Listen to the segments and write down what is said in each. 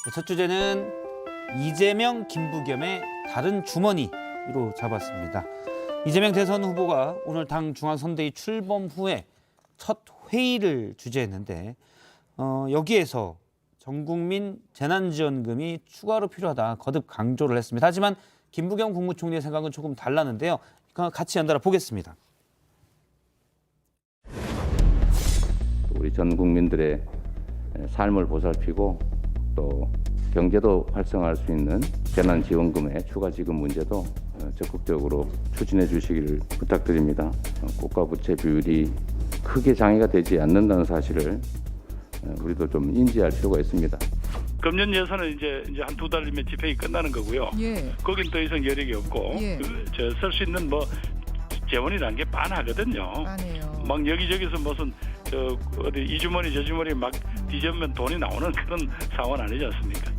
첫 주제는 이재명, 김부겸의 다른 주머니로 잡았습니다. 이재명 대선 후보가 오늘 당 중앙선대위 출범 후에 첫 회의를 주재했는데 여기에서 전국민 재난지원금이 추가로 필요하다 거듭 강조를 했습니다. 하지만 김부겸 국무총리의 생각은 조금 달랐는데요. 같이 연달아 보겠습니다. 우리 전 국민들의 삶을 보살피고 또 경제도 활성화할 수 있는 재난지원금의 추가 지급 문제도 적극적으로 추진해 주시기를 부탁드립니다. 국가 부채 비율이 크게 장애가 되지 않는다는 사실을 우리도 좀 인지할 필요가 있습니다. 금년 예산은 이제 한 두 달이면 집행이 끝나는 거고요. 예. 거긴 더 이상 여력이 없고 예. 쓸 수 있는 재원이라는 게 빤하거든요. 아니에요. 막 여기저기서 무슨 어디 이 주머니 저 주머니 막 뒤집으면 돈이 나오는 그런 상황은 아니지 않습니까?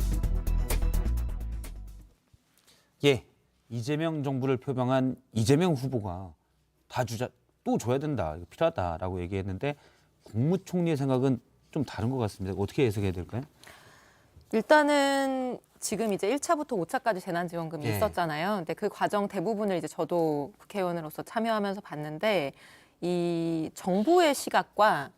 예, 이재명 정부를 표방한 이재명 후보가 다 주자 또 줘야 된다, 이거 필요하다라고 얘기했는데 국무총리의 생각은 좀 다른 것 같습니다. 어떻게 해석해야 될까요? 일단은 지금 이제 1차부터 5차까지 재난지원금이 예. 있었잖아요. 근데 그 과정 대부분을 이제 저도 국회의원으로서 참여하면서 봤는데 이 정부의 시각과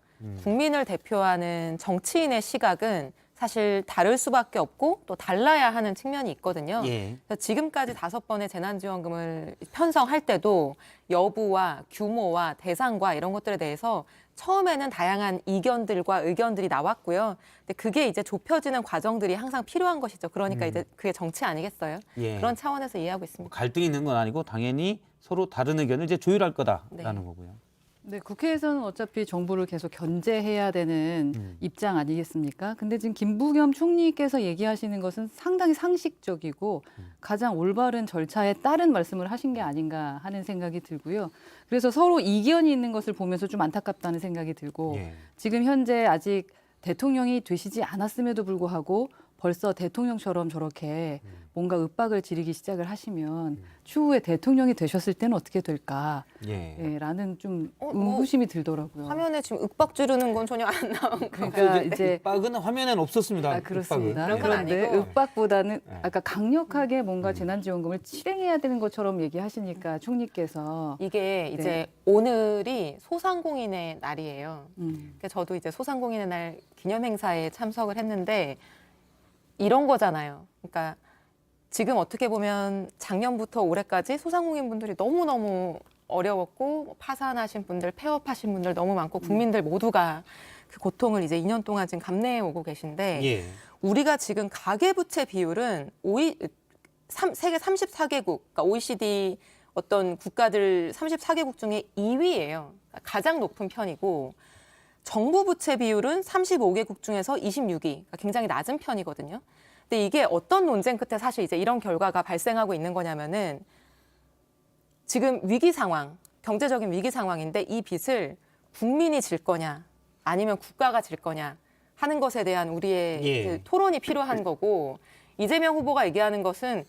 국민을 대표하는 정치인의 시각은 사실 다를 수밖에 없고 또 달라야 하는 측면이 있거든요. 예. 그래서 지금까지 5번의 재난지원금을 편성할 때도 여부와 규모와 대상과 이런 것들에 대해서 처음에는 다양한 이견들과 의견들이 나왔고요. 근데 그게 이제 좁혀지는 과정들이 항상 필요한 것이죠. 그러니까 이제 그게 정치 아니겠어요? 예. 그런 차원에서 이해하고 있습니다. 갈등이 있는 건 아니고 당연히 서로 다른 의견을 이제 조율할 거다라는 네. 거고요. 네, 국회에서는 어차피 정부를 계속 견제해야 되는 입장 아니겠습니까? 근데 지금 김부겸 총리께서 얘기하시는 것은 상당히 상식적이고 가장 올바른 절차에 따른 말씀을 하신 게 아닌가 하는 생각이 들고요. 그래서 서로 이견이 있는 것을 보면서 좀 안타깝다는 생각이 들고 예. 지금 현재 아직 대통령이 되시지 않았음에도 불구하고 벌써 대통령처럼 저렇게 뭔가 윽박을 지르기 시작을 하시면 추후에 대통령이 되셨을 때는 어떻게 될까? 예. 예, 라는 좀 뭐 의구심이 들더라고요. 화면에 지금 윽박 지르는 건 전혀 안 나온 거. 그러니까 이제 윽박은 화면엔 없었습니다. 그렇습니다. 윽박은. 그런 건 그런데 아니고. 윽박보다는 네. 아까 강력하게 뭔가 재난지원금을 실행해야 되는 것처럼 얘기하시니까 총리께서 이게 이제 오늘이 소상공인의 날이에요. 그러니까 저도 이제 소상공인의 날 기념행사에 참석을 했는데 이런 거잖아요. 그러니까 지금 어떻게 보면 작년부터 올해까지 소상공인 분들이 너무너무 어려웠고 파산하신 분들, 폐업하신 분들 너무 많고 국민들 모두가 그 고통을 이제 2년 동안 지금 감내해 오고 계신데 예. 우리가 지금 가계부채 비율은 세계 34개국, 그러니까 OECD 어떤 국가들 34개국 중에 2위예요. 가장 높은 편이고 정부 부채 비율은 35개국 중에서 26위, 그러니까 굉장히 낮은 편이거든요. 근데 이게 어떤 논쟁 끝에 사실 이제 이런 결과가 발생하고 있는 거냐면은 지금 위기 상황, 경제적인 위기 상황인데 이 빚을 국민이 질 거냐 아니면 국가가 질 거냐 하는 것에 대한 우리의 예. 그 토론이 필요한 거고 이재명 후보가 얘기하는 것은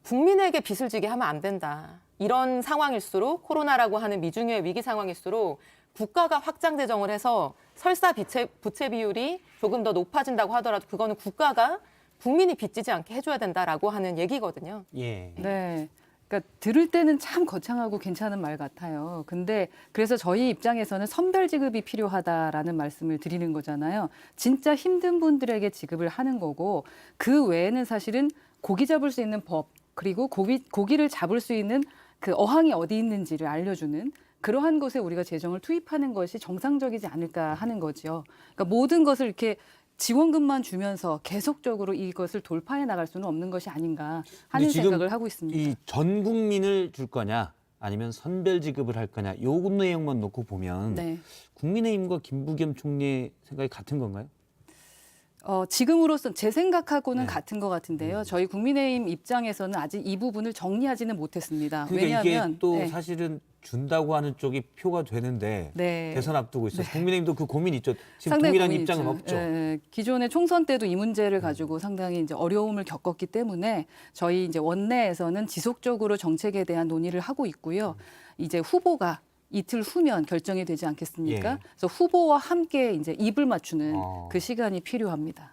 국민에게 빚을 지게 하면 안 된다. 이런 상황일수록 코로나라고 하는 미중의 위기 상황일수록 국가가 확장 재정을 해서 설사 부채 비율이 조금 더 높아진다고 하더라도 그거는 국가가 국민이 빚지지 않게 해줘야 된다라고 하는 얘기거든요. 예. 네. 그러니까 들을 때는 참 거창하고 괜찮은 말 같아요. 근데 그래서 저희 입장에서는 선별 지급이 필요하다라는 말씀을 드리는 거잖아요. 진짜 힘든 분들에게 지급을 하는 거고 그 외에는 사실은 고기 잡을 수 있는 법 그리고 고기를 잡을 수 있는 그 어항이 어디 있는지를 알려주는 그러한 곳에 우리가 재정을 투입하는 것이 정상적이지 않을까 하는 거죠. 그러니까 모든 것을 이렇게 지원금만 주면서 계속적으로 이것을 돌파해 나갈 수는 없는 것이 아닌가 하는 지금 생각을 하고 있습니다. 이 전 국민을 줄 거냐 아니면 선별 지급을 할 거냐 요 내용만 놓고 보면 네. 국민의힘과 김부겸 총리의 생각이 같은 건가요? 지금으로선 제 생각하고는 네. 같은 것 같은데요. 저희 국민의힘 입장에서는 아직 이 부분을 정리하지는 못했습니다. 그러니까 왜냐하면 이게 또 네. 사실은 준다고 하는 쪽이 표가 되는데 네. 대선 앞두고 있어요. 국민의힘도 그 고민 있죠. 지금 상당히 동일한 고민이 입장은 있죠. 없죠. 예, 기존의 총선 때도 이 문제를 가지고 상당히 이제 어려움을 겪었기 때문에 저희 이제 원내에서는 지속적으로 정책에 대한 논의를 하고 있고요. 이제 후보가 이틀 후면 결정이 되지 않겠습니까? 예. 그래서 후보와 함께 이제 입을 맞추는 어. 그 시간이 필요합니다.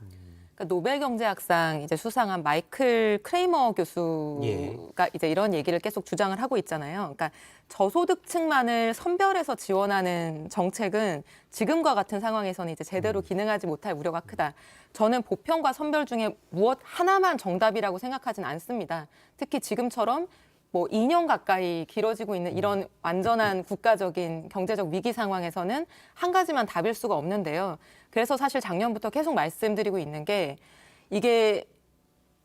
그러니까 노벨 경제학상 이제 수상한 마이클 크레이머 교수가 예. 이제 이런 얘기를 계속 주장을 하고 있잖아요. 그러니까 저소득층만을 선별해서 지원하는 정책은 지금과 같은 상황에서는 이제 제대로 기능하지 못할 우려가 크다. 저는 보편과 선별 중에 무엇 하나만 정답이라고 생각하진 않습니다. 특히 지금처럼 뭐 2년 가까이 길어지고 있는 이런 완전한 국가적인 경제적 위기 상황에서는 한 가지만 답일 수가 없는데요. 그래서 사실 작년부터 계속 말씀드리고 있는 게 이게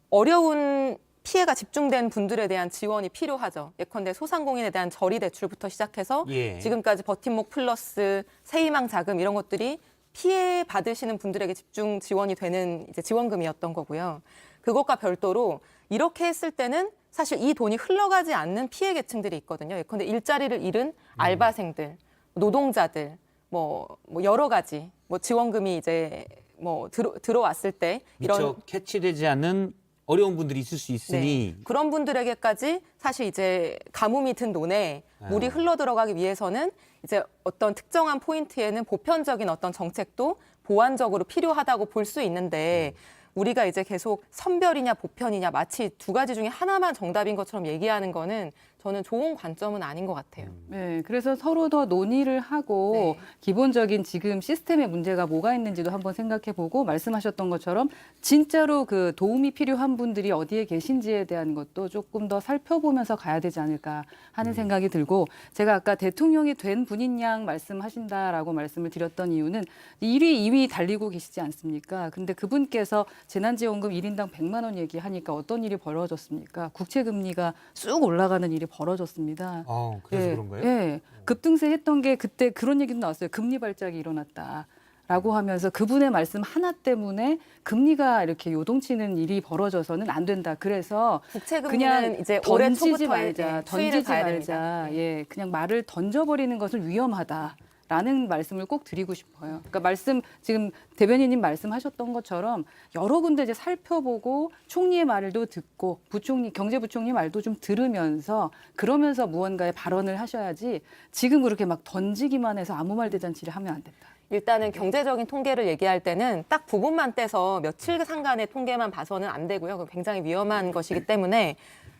어려운 피해가 집중된 분들에 대한 지원이 필요하죠. 예컨대 소상공인에 대한 저리 대출부터 시작해서 예. 지금까지 버팀목 플러스 새희망 자금 이런 것들이 피해 받으시는 분들에게 집중 지원이 되는 이제 지원금이었던 거고요. 그것과 별도로 이렇게 했을 때는 사실 이 돈이 흘러가지 않는 피해 계층들이 있거든요. 예컨대 일자리를 잃은 알바생들, 노동자들, 뭐 여러 가지 뭐 지원금이 이제 뭐 들어왔을 때 미처 이런 캐치되지 않는 어려운 분들이 있을 수 있으니 그런 분들에게까지 사실 이제 가뭄이 든 논에 물이 흘러 들어가기 위해서는 이제 어떤 특정한 포인트에는 보편적인 어떤 정책도 보완적으로 필요하다고 볼 수 있는데 우리가 이제 계속 선별이냐 보편이냐 마치 두 가지 중에 하나만 정답인 것처럼 얘기하는 거는 저는 좋은 관점은 아닌 것 같아요. 네, 그래서 서로 더 논의를 하고 네. 기본적인 지금 시스템의 문제가 뭐가 있는지도 한번 생각해보고 말씀하셨던 것처럼 진짜로 그 도움이 필요한 분들이 어디에 계신지에 대한 것도 조금 더 살펴보면서 가야 되지 않을까 하는 생각이 들고 제가 아까 대통령이 된 분인 양 말씀하신다라고 말씀을 드렸던 이유는 1위, 2위 달리고 계시지 않습니까? 근데 그분께서 재난지원금 1인당 100만 원 얘기하니까 어떤 일이 벌어졌습니까? 국채금리가 쑥 올라가는 일이 벌어졌습니다. 그래서 예, 그런 거예요? 예. 급등세했던 게 그때 그런 얘기도 나왔어요. 금리 발작이 일어났다라고 하면서 그분의 말씀 하나 때문에 금리가 이렇게 요동치는 일이 벌어져서는 안 된다. 그래서 국채금리는 그냥 이제 올해 던지지 초부터 말자, 수위를 던지지 봐야 말자. 됩니다. 예, 그냥 말을 던져버리는 것은 위험하다. 라는 말씀을 꼭 드리고 싶어요. 그러니까 말씀 지금 대변인님 말씀하셨던 것처럼 여러 군데 이제 살펴보고 총리의 말도 듣고 부총리 경제부총리 말도 좀 들으면서 그러면서 무언가의 발언을 하셔야지 지금 그렇게 막 던지기만 해서 아무 말 대잔치를 하면 안 된다. 일단은 경제적인 통계를 얘기할 때는 딱 부분만 떼서 며칠 상간의 통계만 봐서는 안 되고요. 그건 굉장히 위험한 것이기 때문에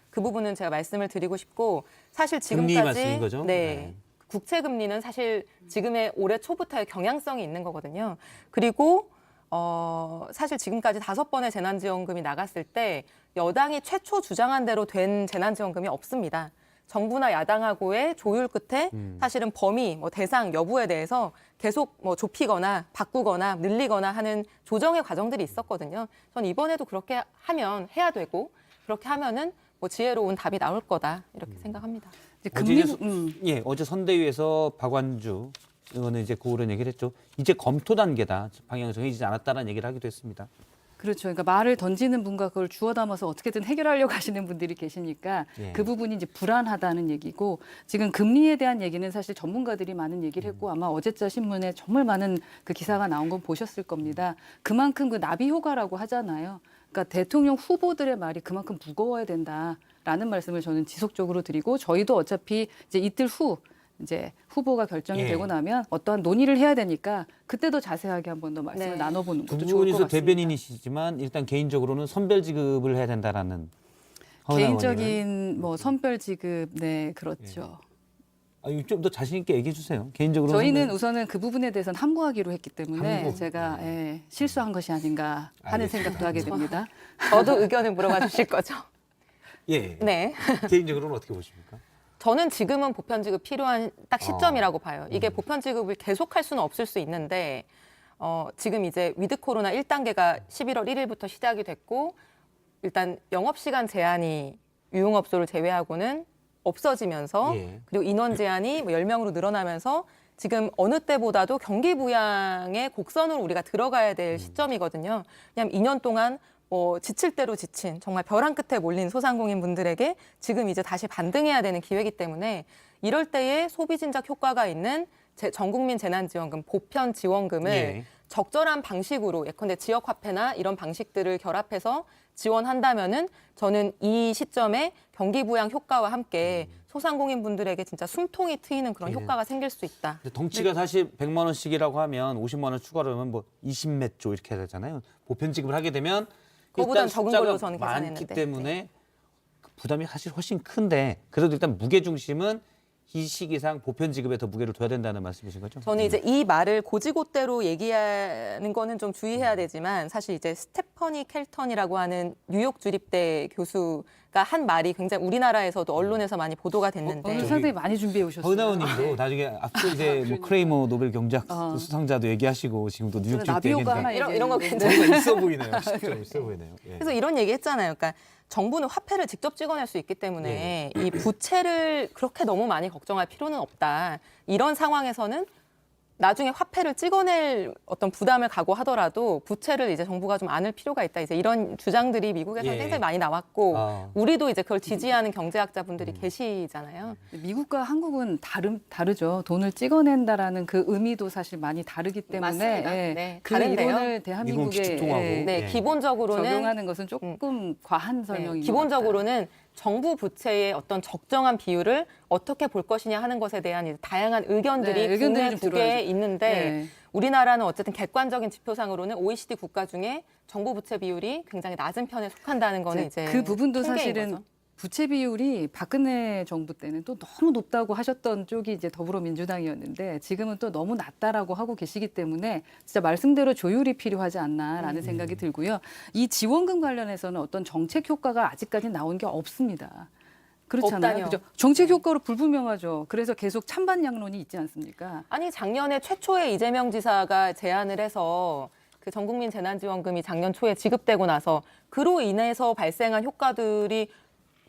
그 부분은 제가 말씀을 드리고 싶고 사실 금리 지금까지 말씀인 거죠? 네. 국채 금리는 사실 지금의 올해 초부터의 경향성이 있는 거거든요. 그리고 사실 지금까지 5번의 재난지원금이 나갔을 때 여당이 최초 주장한 대로 된 재난지원금이 없습니다. 정부나 야당하고의 조율 끝에 사실은 범위, 뭐 대상 여부에 대해서 계속 뭐 좁히거나 바꾸거나 늘리거나 하는 조정의 과정들이 있었거든요. 전 이번에도 그렇게 하면 해야 되고 그렇게 하면은 뭐 지혜로운 답이 나올 거다 이렇게 생각합니다. 이제 어제 선대위에서 박완주 의원은 이제 그런 얘기를 했죠. 이제 검토 단계다. 방향이 정해지지 않았다는 얘기를 하기도 했습니다. 그렇죠. 그러니까 말을 던지는 분과 그걸 주워 담아서 어떻게든 해결하려고 하시는 분들이 계시니까 예. 그 부분이 이제 불안하다는 얘기고 지금 금리에 대한 얘기는 사실 전문가들이 많은 얘기를 했고 아마 어제자 신문에 정말 많은 그 기사가 나온 건 보셨을 겁니다. 그만큼 그 나비 효과라고 하잖아요. 그러니까 대통령 후보들의 말이 그만큼 무거워야 된다라는 말씀을 저는 지속적으로 드리고 저희도 어차피 이제 이틀 후 이제 후보가 결정이 예. 되고 나면 어떠한 논의를 해야 되니까 그때도 자세하게 한 번 더 말씀을 네. 나눠보는 두 것도 좋을 것 분이서 같습니다. 대변인이시지만 일단 개인적으로는 선별 지급을 해야 된다라는 허은하 의원님은. 개인적인 뭐 선별 지급 네 그렇죠. 좀 더 자신 있게 얘기해 주세요. 개인적으로 저희는 우선은 그 부분에 대해서는 함구하기로 했기 때문에 함구. 제가 실수한 것이 아닌가 하는 알겠습니다. 생각도 하게 됩니다. 저도 의견을 물어봐 주실 거죠? 예. 네. 개인적으로는 어떻게 보십니까? 저는 지금은 보편 지급 필요한 딱 시점이라고 봐요. 이게 보편 지급을 계속할 수는 없을 수 있는데 지금 이제 위드 코로나 1단계가 11월 1일부터 시작이 됐고 일단 영업 시간 제한이 유흥업소를 제외하고는 없어지면서 예. 그리고 인원 제한이 뭐 10명으로 늘어나면서 지금 어느 때보다도 경기 부양의 곡선으로 우리가 들어가야 될 시점이거든요. 왜냐하면 2년 동안 지칠 대로 지친 정말 벼랑 끝에 몰린 소상공인 분들에게 지금 이제 다시 반등해야 되는 기회이기 때문에 이럴 때에 소비 진작 효과가 있는 전국민 재난지원금 보편 지원금을 예. 적절한 방식으로 예컨대 지역화폐나 이런 방식들을 결합해서 지원한다면은 저는 이 시점에 경기 부양 효과와 함께 소상공인 분들에게 진짜 숨통이 트이는 그런 예. 효과가 생길 수 있다. 근데 덩치가 사실 100만 원씩이라고 하면 50만 원 추가로 하면 뭐 20몇 조 이렇게 해야 되잖아요. 보편 지급을 하게 되면 그거보단 일단 적은 숫자가 걸로 저는 많기 계산했는데. 때문에 그 부담이 사실 훨씬 큰데 그래도 일단 무게 중심은 이 시기상 보편 지급에 더 무게를 둬야 된다는 말씀이신 거죠? 저는 이제 이 말을 고지고대로 얘기하는 거는 좀 주의해야 되지만 사실 이제 스테퍼니 켈턴이라고 하는 뉴욕 주립대 교수가 한 말이 굉장히 우리나라에서도 언론에서 많이 보도가 됐는데 오늘 상당히 많이 준비해 오셨어요. 허나우님도 나중에 앞서 이제 뭐 크레이머 노벨 경제학 수상자도 얘기하시고 지금도 뉴욕 저는 주립대 나비효과 하나 얘기했는데 이런 거 얘기했는데. 뭔가 있어 보이네요. 실제로 있어 보이네요. 예. 그래서 이런 얘기 했잖아요. 그러니까 정부는 화폐를 직접 찍어낼 수 있기 때문에 이 부채를 그렇게 너무 많이 걱정할 필요는 없다. 이런 상황에서는 나중에 화폐를 찍어낼 어떤 부담을 각오하더라도 부채를 이제 정부가 좀 안을 필요가 있다. 이제 이런 주장들이 미국에서 예. 굉장히 많이 나왔고 아. 우리도 이제 그걸 지지하는 경제학자분들이 계시잖아요. 미국과 한국은 다르죠. 돈을 찍어낸다라는 그 의미도 사실 많이 다르기 때문에 맞습니다. 예, 네, 그 다른데요. 이론을 미국은 대한민국에 기축통하고. 네, 예. 기본적으로는 적용하는 것은 조금 과한 네, 설명인 것 기본적으로는 정부 부채의 어떤 적정한 비율을 어떻게 볼 것이냐 하는 것에 대한 이제 다양한 의견들이 네, 의견들이 국내 좀 국외에 들어야죠. 있는데 네. 우리나라는 어쨌든 객관적인 지표상으로는 OECD 국가 중에 정부 부채 비율이 굉장히 낮은 편에 속한다는 거는 이제 그 부분도 통계인 사실은 거죠. 부채 비율이 박근혜 정부 때는 또 너무 높다고 하셨던 쪽이 이제 더불어민주당이었는데 지금은 또 너무 낮다라고 하고 계시기 때문에 진짜 말씀대로 조율이 필요하지 않나라는 생각이 들고요. 이 지원금 관련해서는 어떤 정책 효과가 아직까지 나온 게 없습니다. 그렇잖아요. 없다뇨. 그죠? 정책 효과로 불분명하죠. 그래서 계속 찬반양론이 있지 않습니까? 아니 작년에 최초에 이재명 지사가 제안을 해서 그 전국민 재난지원금이 작년 초에 지급되고 나서 그로 인해서 발생한 효과들이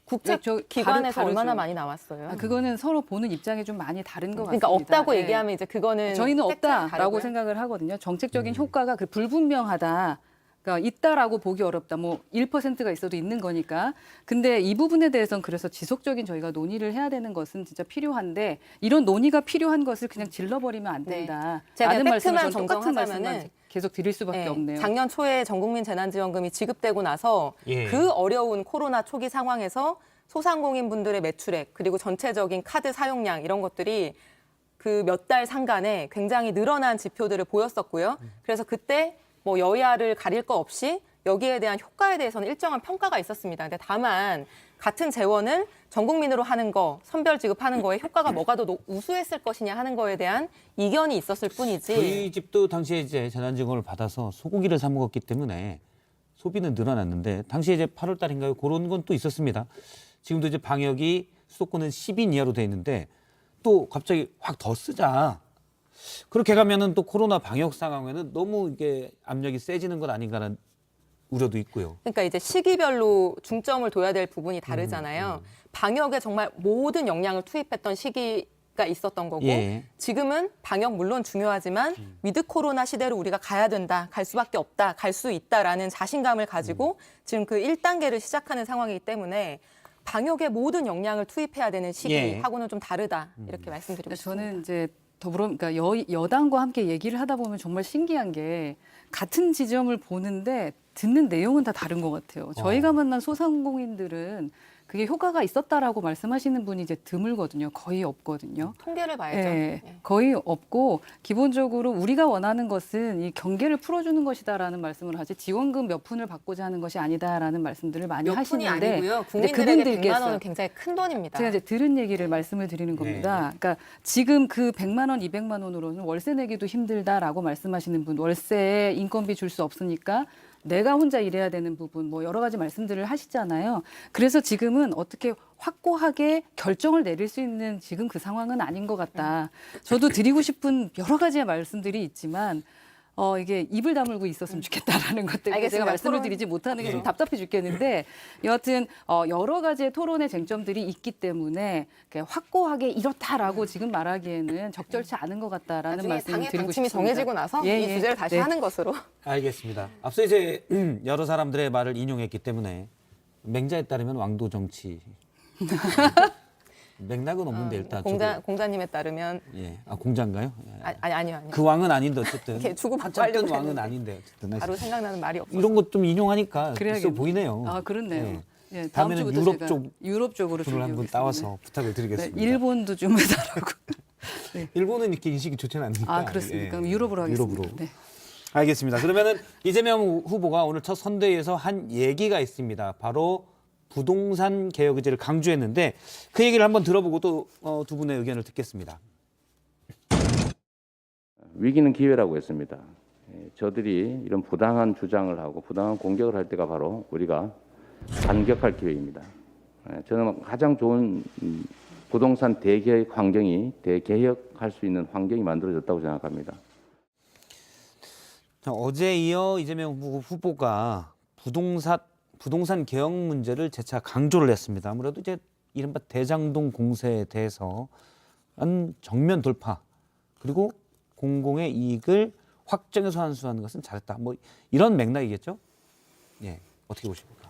국책 네, 저 기관에서 다르죠. 얼마나 많이 나왔어요. 그거는 서로 보는 입장이 좀 많이 다른 것 그러니까 같습니다. 없다고 예. 얘기하면 이제 그거는 저희는 팩트랑 없다라고 다르고요. 생각을 하거든요. 정책적인 효과가 그 불분명하다. 그러니까 있다라고 보기 어렵다. 뭐 1%가 있어도 있는 거니까. 근데 이 부분에 대해서는 그래서 지속적인 저희가 논의를 해야 되는 것은 진짜 필요한데 이런 논의가 필요한 것을 그냥 질러버리면 안 네. 된다. 제가 라는 그냥 말씀을 팩트만 저는 똑같은 정정하자면은 말씀만 계속 드릴 수밖에 네, 없네요. 작년 초에 전국민 재난지원금이 지급되고 나서 예. 그 어려운 코로나 초기 상황에서 소상공인 분들의 매출액 그리고 전체적인 카드 사용량 이런 것들이 그 몇 달 상간에 굉장히 늘어난 지표들을 보였었고요. 그래서 그때 뭐 여야를 가릴 거 없이 여기에 대한 효과에 대해서는 일정한 평가가 있었습니다. 근데 다만 같은 재원을 전 국민으로 하는 거, 선별 지급하는 거에 효과가 뭐가 더 우수했을 것이냐 하는 거에 대한 이견이 있었을 뿐이지. 저희 집도 당시에 이제 재난지원금을 받아서 소고기를 사 먹었기 때문에 소비는 늘어났는데 당시에 이제 8월 달인가요? 그런 건 또 있었습니다. 지금도 이제 방역이 수도권은 10인 이하로 돼 있는데 또 갑자기 확 더 쓰자. 그렇게 가면은 또 코로나 방역 상황에는 너무 이게 압력이 세지는 건 아닌가라는 우려도 있고요. 그러니까 이제 시기별로 중점을 둬야 될 부분이 다르잖아요. 방역에 정말 모든 역량을 투입했던 시기가 있었던 거고 예. 지금은 방역 물론 중요하지만 위드 코로나 시대로 우리가 가야 된다, 갈 수밖에 없다, 갈 수 있다라는 자신감을 가지고 지금 그 1단계를 시작하는 상황이기 때문에 방역에 모든 역량을 투입해야 되는 시기하고는 좀 다르다 이렇게 말씀드리고 근데 싶습니다. 저는 이제 그러니까 여당과 함께 얘기를 하다 보면 정말 신기한 게 같은 지점을 보는데 듣는 내용은 다 다른 것 같아요. 저희가 만난 소상공인들은 그게 효과가 있었다라고 말씀하시는 분이 이제 드물거든요. 거의 없거든요. 통계를 봐야죠. 예, 네. 거의 없고 기본적으로 우리가 원하는 것은 이 경계를 풀어주는 것이다라는 말씀을 하지 지원금 몇 푼을 받고자 하는 것이 아니다라는 말씀들을 많이 몇 푼이 하시는데 아니고요. 근데 국민들에게 100만 원은 굉장히 큰 돈입니다. 제가 이제 들은 얘기를 말씀을 드리는 겁니다. 그러니까 지금 그 100만 원, 200만 원으로는 월세 내기도 힘들다라고 말씀하시는 분, 월세에 인건비 줄 수 없으니까 내가 혼자 일해야 되는 부분, 뭐 여러 가지 말씀들을 하시잖아요. 그래서 지금은 어떻게 확고하게 결정을 내릴 수 있는 지금 그 상황은 아닌 것 같다. 저도 드리고 싶은 여러 가지의 말씀들이 있지만 이게 입을 다물고 있었으면 좋겠다라는 것 때문에 제가 알겠습니다. 말씀을 토론. 드리지 못하는 게 좀 답답해 죽겠는데 여하튼 여러 가지의 토론의 쟁점들이 있기 때문에 확고하게 이렇다라고 지금 말하기에는 적절치 않은 것 같다라는 나중에 말씀을 당의 드리고 방침이 싶습니다. 정해지고 나서 예, 이 예. 주제를 다시 네. 하는 것으로. 알겠습니다. 앞서 이제 여러 사람들의 말을 인용했기 때문에 맹자에 따르면 왕도 정치. 맥락은 없는데 일단 공자님에 따르면 예. 아 공자인가요? 예. 아니요. 그 왕은 아닌데 어쨌든 이렇게 주고받고 어쨌든 하려고 왕은 했는데 아닌데 어쨌든 바로 생각나는 말이 없어요. 이런 것 좀 인용하니까 있어 그래야겠네요. 보이네요. 아, 그렇네요. 예. 예, 다음 다음에는 주부터 유럽 제가 쪽 유럽 쪽으로 분을 한번 준비하겠습니다. 따와서 부탁을 네, 드리겠습니다. 일본도 좀 해달라고. 일본은 이렇게 인식이 좋지는 않으니까. 아, 그렇습니까? 예. 그럼 유럽으로 하겠습니다. 유럽으로. 네. 알겠습니다. 그러면은 이재명 후보가 오늘 첫 선대위에서 한 얘기가 있습니다. 바로 부동산 개혁 의지를 강조했는데 그 얘기를 한번 들어보고 또 두 분의 의견을 듣겠습니다. 위기는 기회라고 했습니다. 저들이 이런 부당한 주장을 하고 부당한 공격을 할 때가 바로 우리가 반격할 기회입니다. 저는 가장 좋은 부동산 대개혁 환경이 대개혁할 수 있는 환경이 만들어졌다고 생각합니다. 자, 어제 이어 이재명 후보가 부동산 개혁 문제를 재차 강조를 했습니다. 아무래도 이제 이른바 대장동 공세에 대해서 정면 돌파 그리고 공공의 이익을 확정해서 환수하는 것은 잘했다. 뭐 이런 맥락이겠죠? 예, 어떻게 보십니까?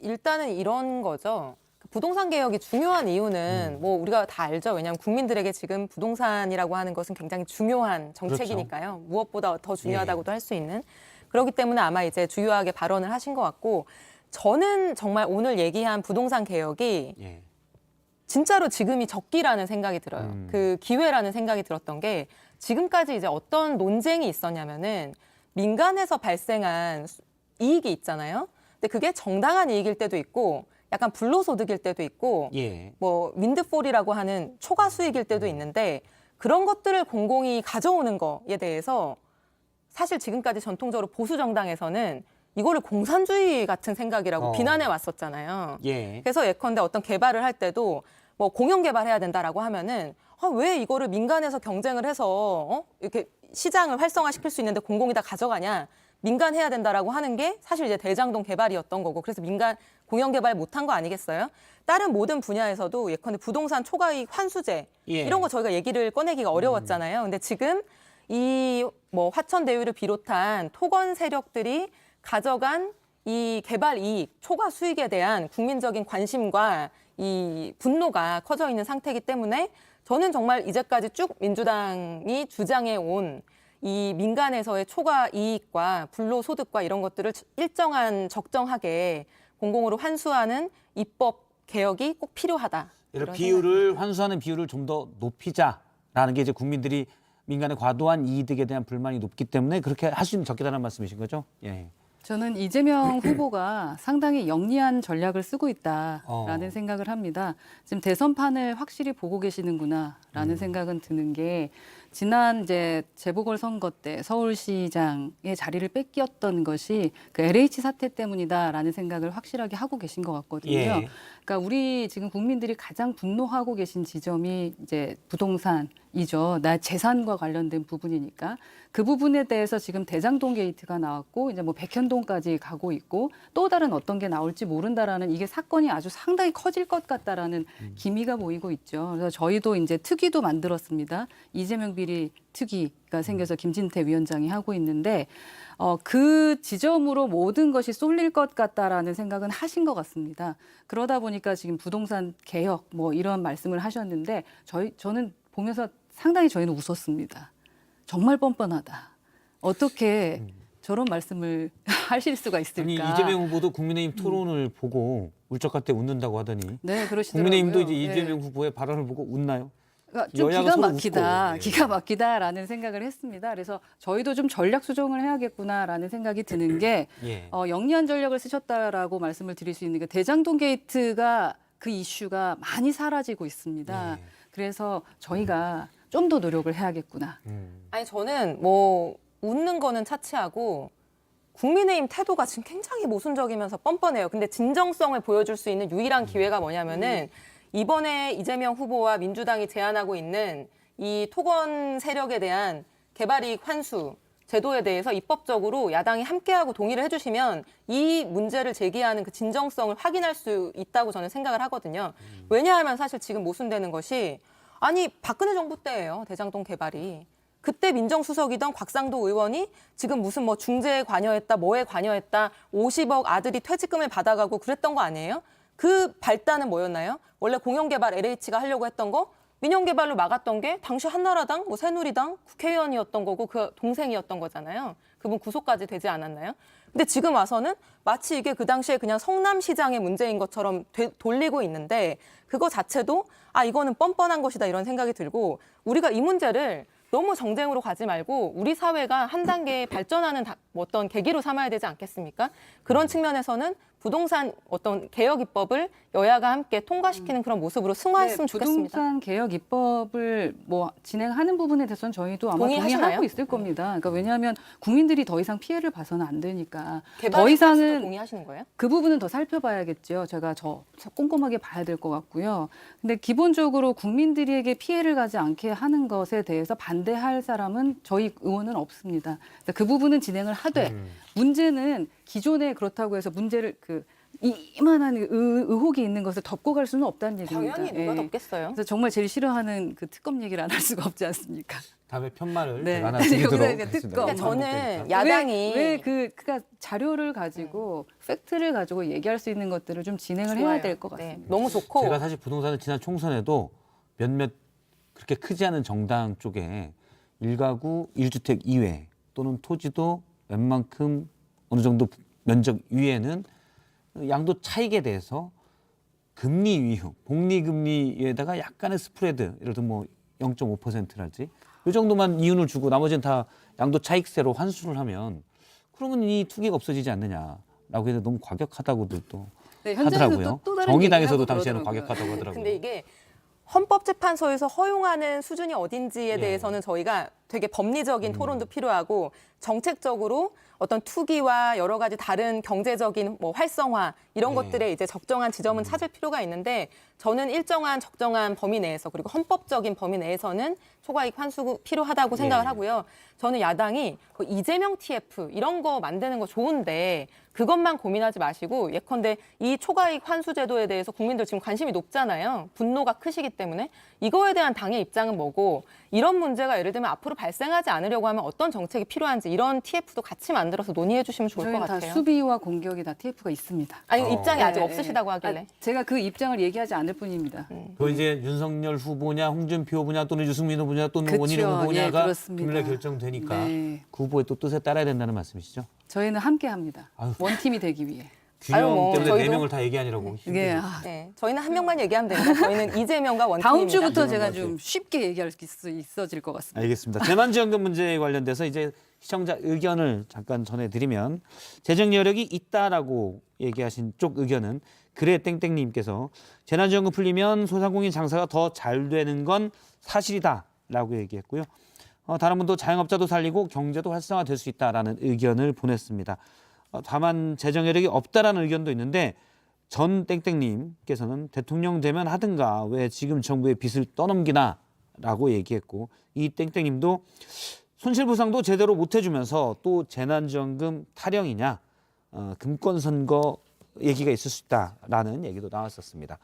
일단은 이런 거죠. 부동산 개혁이 중요한 이유는 뭐 우리가 다 알죠. 왜냐하면 국민들에게 지금 부동산이라고 하는 것은 굉장히 중요한 정책이니까요. 그렇죠. 무엇보다 더 중요하다고도 할 수 있는. 그렇기 때문에 아마 이제 주요하게 발언을 하신 것 같고 저는 정말 오늘 얘기한 부동산 개혁이 예. 진짜로 지금이 적기라는 생각이 들어요. 그 기회라는 생각이 들었던 게 지금까지 이제 어떤 논쟁이 있었냐면은 민간에서 발생한 이익이 있잖아요. 근데 그게 정당한 이익일 때도 있고 약간 불로소득일 때도 있고 예. 뭐 윈드폴이라고 하는 초과 수익일 때도 있는데 그런 것들을 공공이 가져오는 거에 대해서 사실 지금까지 전통적으로 보수 정당에서는 이거를 공산주의 같은 생각이라고 비난해 왔었잖아요. 예. 그래서 예컨대 어떤 개발을 할 때도 뭐 공영 개발해야 된다라고 하면은 왜 이거를 민간에서 경쟁을 해서 이렇게 시장을 활성화시킬 수 있는데 공공이 다 가져가냐? 민간 해야 된다라고 하는 게 사실 이제 대장동 개발이었던 거고 그래서 민간 공영 개발 못한 거 아니겠어요? 다른 모든 분야에서도 예컨대 부동산 초과이익 환수제 예. 이런 거 저희가 얘기를 꺼내기가 어려웠잖아요. 근데 지금 이 뭐 화천대유를 비롯한 토건 세력들이 가져간 이 개발 이익, 초과 수익에 대한 국민적인 관심과 이 분노가 커져 있는 상태이기 때문에 저는 정말 이제까지 쭉 민주당이 주장해 온 이 민간에서의 초과 이익과 불로소득과 이런 것들을 일정한 적정하게 공공으로 환수하는 입법 개혁이 꼭 필요하다. 이런 이런 비율을 환수하는 비율을 좀 더 높이자라는 게 이제 국민들이 민간의 과도한 이득에 대한 불만이 높기 때문에 그렇게 할 수 있는 적기다라는 말씀이신 거죠? 예. 저는 이재명 후보가 상당히 영리한 전략을 쓰고 있다라는 생각을 합니다. 지금 대선판을 확실히 보고 계시는구나라는 생각은 드는 게 지난 이제 재보궐 선거 때 서울시장의 자리를 뺏겼던 것이 그 LH 사태 때문이다라는 생각을 확실하게 하고 계신 것 같거든요. 예. 그러니까 우리 지금 국민들이 가장 분노하고 계신 지점이 이제 부동산이죠. 나 재산과 관련된 부분이니까 그 부분에 대해서 지금 대장동 게이트가 나왔고 이제 뭐 백현동까지 가고 있고 또 다른 어떤 게 나올지 모른다라는 이게 사건이 아주 상당히 커질 것 같다라는 기미가 보이고 있죠. 그래서 저희도 이제 특위도 만들었습니다. 이재명 비리 특위가 생겨서 김진태 위원장이 하고 있는데 그 지점으로 모든 것이 쏠릴 것 같다라는 생각은 하신 것 같습니다. 그러다 보니까 지금 부동산 개혁 뭐 이런 말씀을 하셨는데 저는 보면서 상당히 저희는 웃었습니다. 정말 뻔뻔하다. 어떻게 저런 말씀을 하실 수가 있을까? 아니 이재명 후보도 국민의힘 토론을 보고 울적할 때 웃는다고 하더니 네, 그러시더라고요. 국민의힘도 이제 네. 이재명 후보의 발언을 보고 웃나요? 그러니까 좀 여야가 기가 서로 막히다, 웃고, 예. 기가 막히다라는 생각을 했습니다. 그래서 저희도 좀 전략 수정을 해야겠구나라는 생각이 드는 게 예. 영리한 전략을 쓰셨다라고 말씀을 드릴 수 있는 게 대장동 게이트가 그 이슈가 많이 사라지고 있습니다. 예. 그래서 저희가 좀 더 노력을 해야겠구나. 아니 저는 뭐 웃는 거는 차치하고 국민의힘 태도가 지금 굉장히 모순적이면서 뻔뻔해요. 근데 진정성을 보여줄 수 있는 유일한 기회가 뭐냐면은 이번에 이재명 후보와 민주당이 제안하고 있는 이 토건 세력에 대한 개발이익 환수 제도에 대해서 입법적으로 야당이 함께하고 동의를 해주시면 이 문제를 제기하는 그 진정성을 확인할 수 있다고 저는 생각을 하거든요. 왜냐하면 사실 지금 모순되는 것이 아니 박근혜 정부 때예요. 대장동 개발이. 그때 민정수석이던 곽상도 의원이 지금 무슨 뭐 중재에 관여했다, 뭐에 관여했다, 50억 아들이 퇴직금을 받아가고 그랬던 거 아니에요? 그 발단은 뭐였나요? 원래 공영개발 LH가 하려고 했던 거 민영개발로 막았던 게 당시 한나라당, 뭐 새누리당 국회의원이었던 거고 그 동생이었던 거잖아요. 그분 구속까지 되지 않았나요? 근데 지금 와서는 마치 이게 그 당시에 그냥 성남시장의 문제인 것처럼 돌리고 있는데 그거 자체도 이거는 뻔뻔한 것이다 이런 생각이 들고 우리가 이 문제를 너무 정쟁으로 가지 말고 우리 사회가 한 단계 발전하는 어떤 계기로 삼아야 되지 않겠습니까? 그런 측면에서는 부동산 어떤 개혁 입법을 여야가 함께 통과시키는 그런 모습으로 승화했으면 좋겠습니다. 부동산 개혁 입법을 뭐 진행하는 부분에 대해서는 저희도 아마 동의하시나요? 동의하고 있을 겁니다. 그러니까 왜냐하면 국민들이 더 이상 피해를 봐서는 안 되니까 개발 더 이상은 이상은 동의하시는 거예요? 그 부분은 더 살펴봐야겠죠. 제가 꼼꼼하게 봐야 될 것 같고요. 근데 기본적으로 국민들에게 피해를 가지 않게 하는 것에 대해서 반대할 사람은 저희 의원은 없습니다. 그래서 그 부분은 진행을 하되 문제는 기존에 그렇다고 해서 문제를 이만한 의혹이 있는 것을 덮고 갈 수는 없다는 얘기입니다. 당연히 누가 예. 덮겠어요. 그래서 정말 제일 싫어하는 그 특검 얘기를 안 할 수가 없지 않습니까? 다음에 편말을 네. 제가 하나 드리도록 여기다 하겠습니다. 특검. 그러니까 저는 반복되니까. 야당이 그러니까 자료를 가지고 팩트를 가지고 얘기할 수 있는 것들을 좀 진행을 해야 될 것 같습니다. 네, 너무 좋고 제가 사실 부동산을 지난 총선에도 몇몇 그렇게 크지 않은 정당 쪽에 1가구 1주택 이외 또는 토지도 웬만큼 어느 정도 면적 위에는 양도 차익에 대해서 금리 위휴, 복리금리에다가 약간의 스프레드, 예를 들어 뭐 0.5%랄지 이 정도만 이윤을 주고 나머지는 다 양도 차익세로 환수를 하면 그러면 이 투기가 없어지지 않느냐라고 해서 너무 과격하다고들 또 네, 현장에서 하더라고요. 또 다른 정의당에서도 얘기를 하고 당시에는 그러더라고요. 과격하다고 하더라고요. 근데 이게 헌법재판소에서 허용하는 수준이 어딘지에 대해서는 저희가 되게 법리적인 토론도 필요하고 정책적으로 어떤 투기와 여러 가지 다른 경제적인 뭐 활성화 이런 것들에 이제 적정한 지점은 찾을 필요가 있는데 저는 일정한 적정한 범위 내에서 그리고 헌법적인 범위 내에서는 초과이익 환수 필요하다고 생각을 하고요. 저는 야당이 그 이재명 TF 이런 거 만드는 거 좋은데 그것만 고민하지 마시고 예컨대 이 초과이익 환수 제도에 대해서 국민들 지금 관심이 높잖아요. 분노가 크시기 때문에 이거에 대한 당의 입장은 뭐고 이런 문제가 예를 들면 앞으로 발생하지 않으려고 하면 어떤 정책이 필요한지 이런 TF도 같이 만들어서 논의해 주시면 좋을 것 저희는 다 같아요. 수비와 공격이 다 TF가 있습니다. 아니 입장이 아직 네, 없으시다고 하길래. 제가 그 입장을 얘기하지 않을 뿐입니다. 그 이제 윤석열 후보냐, 홍준표 후보냐, 또는 유승민 후보냐, 또는 그쵸. 원희룡 예, 후보냐가 그렇습니다. 금일날 결정되니까 네. 그 후보의 또 뜻에 따라야 된다는 말씀이시죠? 저희는 함께합니다. 아유. 원팀이 되기 위해. 균형 뭐 때문에 저희도- 4명을 다 얘기하느라고 이게 힘들죠. 네, 저희는 한 명만 얘기하면 됩니다. 저희는 이재명과 원팀입니다. 다음 주부터 제가 맞아요. 좀 쉽게 얘기할 수 있어질 것 같습니다. 알겠습니다. 재난지원금 문제에 관련돼서 이제 시청자 의견을 잠깐 전해드리면 재정 여력이 있다라고 얘기하신 쪽 의견은 그래 땡땡님께서 재난지원금 풀리면 소상공인 장사가 더 잘 되는 건 사실이다라고 얘기했고요. 다른 분도 자영업자도 살리고 경제도 활성화될 수 있다라는 의견을 보냈습니다. 다만 재정 여력이 없다라는 의견도 있는데 전 땡땡님께서는 대통령 되면 하든가 왜 지금 정부의 빚을 떠넘기나라고 얘기했고 이 땡땡님도 손실보상도 제대로 못 해주면서 또 재난지원금 타령이냐 금권 선거 얘기가 있을 수 있다라는 얘기도 나왔었습니다.